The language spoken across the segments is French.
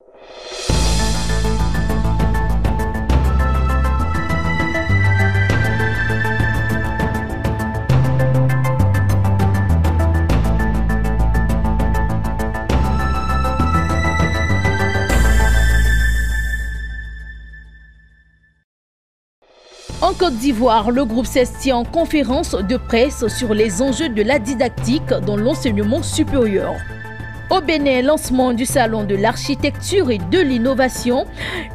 En Côte d'Ivoire, le groupe CESTIA tient en conférence de presse sur les enjeux de la didactique dans l'enseignement supérieur. Au Bénin, lancement du Salon de l'architecture et de l'innovation,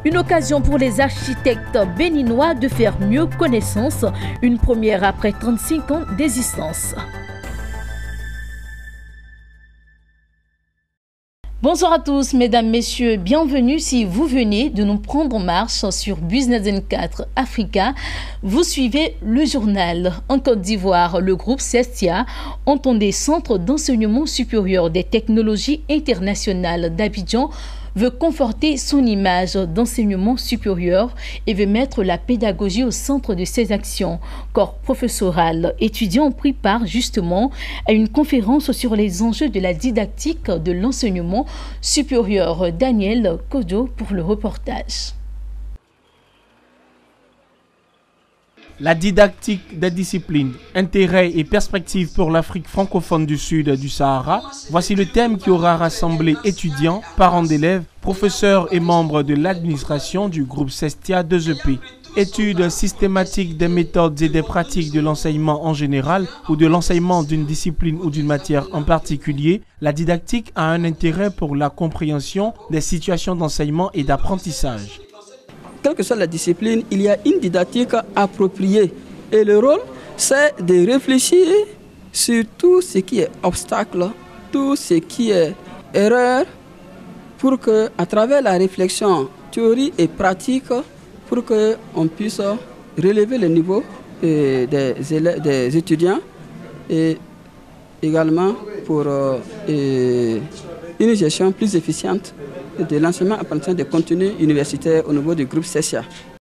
une occasion pour les architectes béninois de faire mieux connaissance, une première après 35 ans d'existence. Bonsoir à tous, mesdames, messieurs, bienvenue si vous venez de nous prendre en marche sur Business 24 Africa. Vous suivez le journal. En Côte d'Ivoire, le groupe CESTIA entend des centres d'enseignement supérieur des technologies internationales d'Abidjan veut conforter son image d'enseignement supérieur et veut mettre la pédagogie au centre de ses actions. Corps professoral, étudiants ont pris part justement à une conférence sur les enjeux de la didactique de l'enseignement supérieur. Daniel Kodo pour le reportage. La didactique des disciplines, intérêts et perspectives pour l'Afrique francophone du Sud du Sahara, voici le thème qui aura rassemblé étudiants, parents d'élèves, professeurs et membres de l'administration du groupe CESTIA 2EP. Études systématiques des méthodes et des pratiques de l'enseignement en général ou de l'enseignement d'une discipline ou d'une matière en particulier, la didactique a un intérêt pour la compréhension des situations d'enseignement et d'apprentissage. Quelle que soit la discipline, il y a une didactique appropriée. Et le rôle, c'est de réfléchir sur tout ce qui est obstacle, tout ce qui est erreur, pour que, à travers la réflexion théorie et pratique, pour qu'on puisse relever le niveau des étudiants et également pour une gestion plus efficiente de l'enseignement-apprentissage des contenus universitaires au niveau du groupe CESTIA.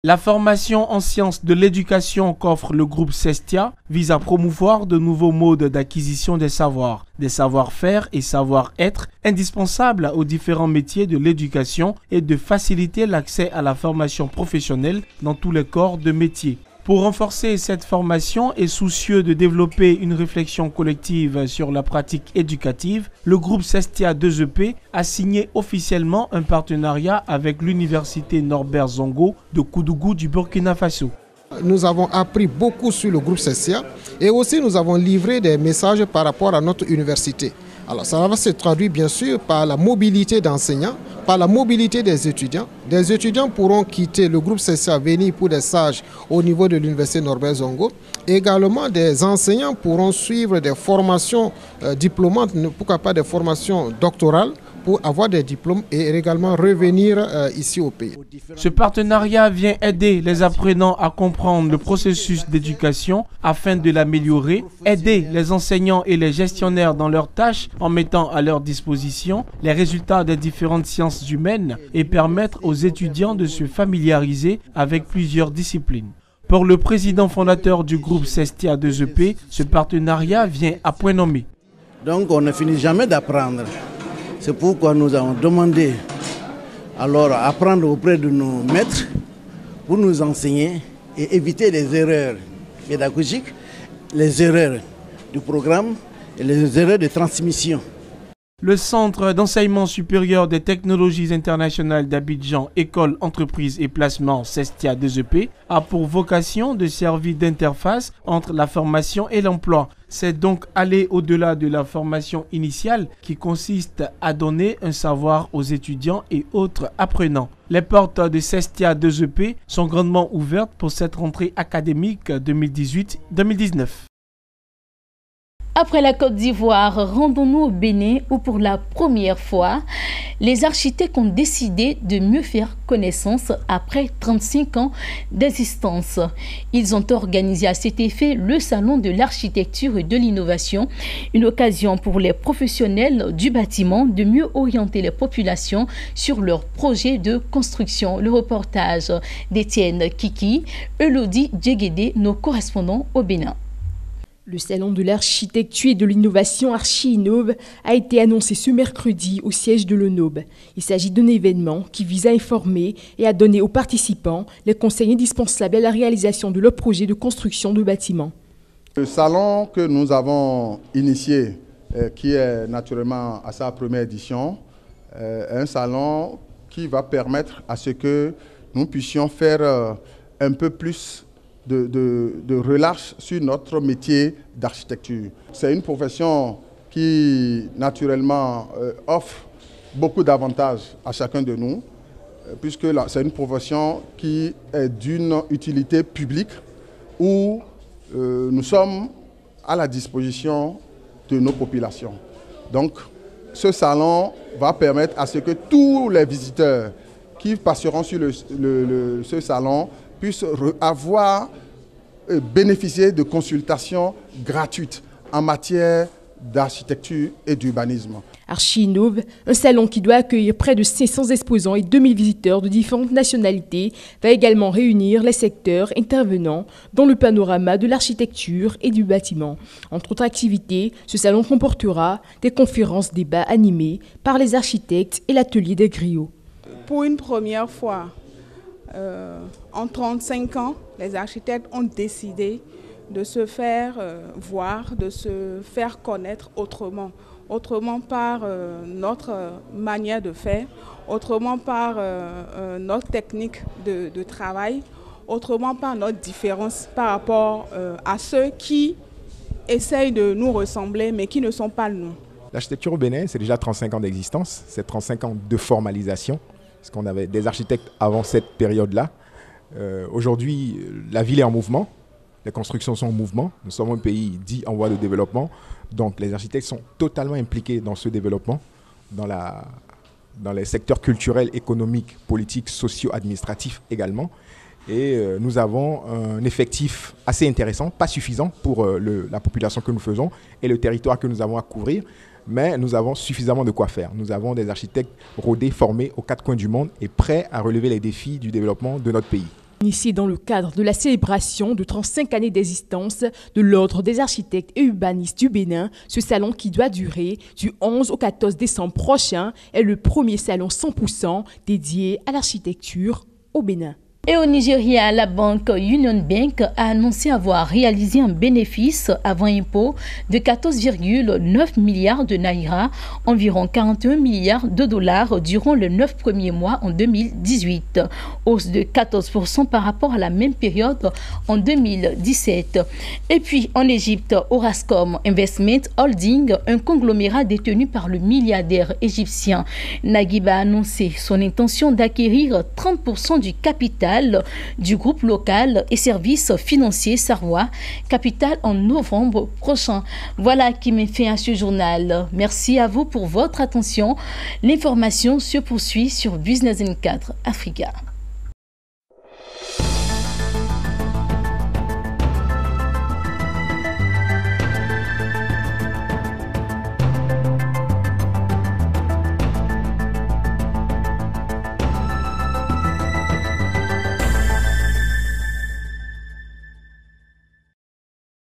La formation en sciences de l'éducation qu'offre le groupe CESTIA vise à promouvoir de nouveaux modes d'acquisition des savoir-faire et savoir-être indispensables aux différents métiers de l'éducation et de faciliter l'accès à la formation professionnelle dans tous les corps de métier. Pour renforcer cette formation et soucieux de développer une réflexion collective sur la pratique éducative, le groupe CESTIA 2EP a signé officiellement un partenariat avec l'université Norbert Zongo de Koudougou du Burkina Faso. Nous avons appris beaucoup sur le groupe CESTIA et aussi nous avons livré des messages par rapport à notre université. Alors ça va se traduire bien sûr par la mobilité d'enseignants, par la mobilité des étudiants. Des étudiants pourront quitter le groupe CESTIA, venir pour des stages au niveau de l'université Norbert Zongo. Également, des enseignants pourront suivre des formations diplômantes, pourquoi pas des formations doctorales, pour avoir des diplômes et également revenir ici au pays. Ce partenariat vient aider les apprenants à comprendre le processus d'éducation afin de l'améliorer, aider les enseignants et les gestionnaires dans leurs tâches en mettant à leur disposition les résultats des différentes sciences humaines et permettre aux étudiants de se familiariser avec plusieurs disciplines. Pour le président fondateur du groupe CESTIA 2EP, ce partenariat vient à point nommé. Donc on ne finit jamais d'apprendre. C'est pourquoi nous avons demandé alors à apprendre auprès de nos maîtres pour nous enseigner et éviter les erreurs pédagogiques, les erreurs du programme et les erreurs de transmission. Le Centre d'enseignement supérieur des technologies internationales d'Abidjan, École, Entreprise et Placement CESTIA 2EP a pour vocation de servir d'interface entre la formation et l'emploi. C'est donc aller au-delà de la formation initiale qui consiste à donner un savoir aux étudiants et autres apprenants. Les portes de CESTIA 2EP sont grandement ouvertes pour cette rentrée académique 2018-2019. Après la Côte d'Ivoire, rendons-nous au Bénin où pour la première fois, les architectes ont décidé de mieux faire connaissance après 35 ans d'existence. Ils ont organisé à cet effet le Salon de l'architecture et de l'innovation, une occasion pour les professionnels du bâtiment de mieux orienter les populations sur leurs projets de construction. Le reportage d'Étienne Kiki, Elodie Djegede, nos correspondants au Bénin. Le salon de l'architecture et de l'innovation Archi-Innov a été annoncé ce mercredi au siège de l'ONOB. Il s'agit d'un événement qui vise à informer et à donner aux participants les conseils indispensables à la réalisation de leur projet de construction de bâtiments. Le salon que nous avons initié, qui est naturellement à sa première édition, un salon qui va permettre à ce que nous puissions faire un peu plus de relâche sur notre métier d'architecture. C'est une profession qui, naturellement, offre beaucoup d'avantages à chacun de nous, puisque c'est une profession qui est d'une utilité publique où nous sommes à la disposition de nos populations. Donc, ce salon va permettre à ce que tous les visiteurs qui passeront sur ce salon puissent bénéficier de consultations gratuites en matière d'architecture et d'urbanisme. Archi-Innov, un salon qui doit accueillir près de 500 exposants et 2000 visiteurs de différentes nationalités, va également réunir les secteurs intervenants dans le panorama de l'architecture et du bâtiment. Entre autres activités, ce salon comportera des conférences débats animés par les architectes et l'atelier des griots. Pour une première fois, en 35 ans, les architectes ont décidé de se faire voir, de se faire connaître autrement par notre manière de faire, autrement par notre technique de travail, autrement par notre différence par rapport à ceux qui essayent de nous ressembler mais qui ne sont pas nous. L'architecture au Bénin, c'est déjà 35 ans d'existence, c'est 35 ans de formalisation, parce qu'on avait des architectes avant cette période-là. Aujourd'hui, la ville est en mouvement. Les constructions sont en mouvement. Nous sommes un pays dit en voie de développement. Donc les architectes sont totalement impliqués dans ce développement, dans les secteurs culturels, économiques, politiques, sociaux, administratifs également. Et nous avons un effectif assez intéressant, pas suffisant pour la population que nous faisons et le territoire que nous avons à couvrir. Mais nous avons suffisamment de quoi faire. Nous avons des architectes rodés, formés aux quatre coins du monde et prêts à relever les défis du développement de notre pays. Initié dans le cadre de la célébration de 35 années d'existence de l'Ordre des architectes et urbanistes du Bénin, ce salon qui doit durer du 11 au 14 décembre prochain est le premier salon 100% dédié à l'architecture au Bénin. Et au Nigeria, la banque Union Bank a annoncé avoir réalisé un bénéfice avant impôt de 14,9 milliards de naira, environ 41 milliards de dollars durant les 9 premiers mois en 2018, hausse de 14% par rapport à la même période en 2017. Et puis en Égypte, Orascom Investment Holding, un conglomérat détenu par le milliardaire égyptien Naguib, a annoncé son intention d'acquérir 30% du capital du groupe local et services financiers Sarwa Capital en novembre prochain. Voilà qui met fin à ce journal. Merci à vous pour votre attention. L'information se poursuit sur Business N4 Africa.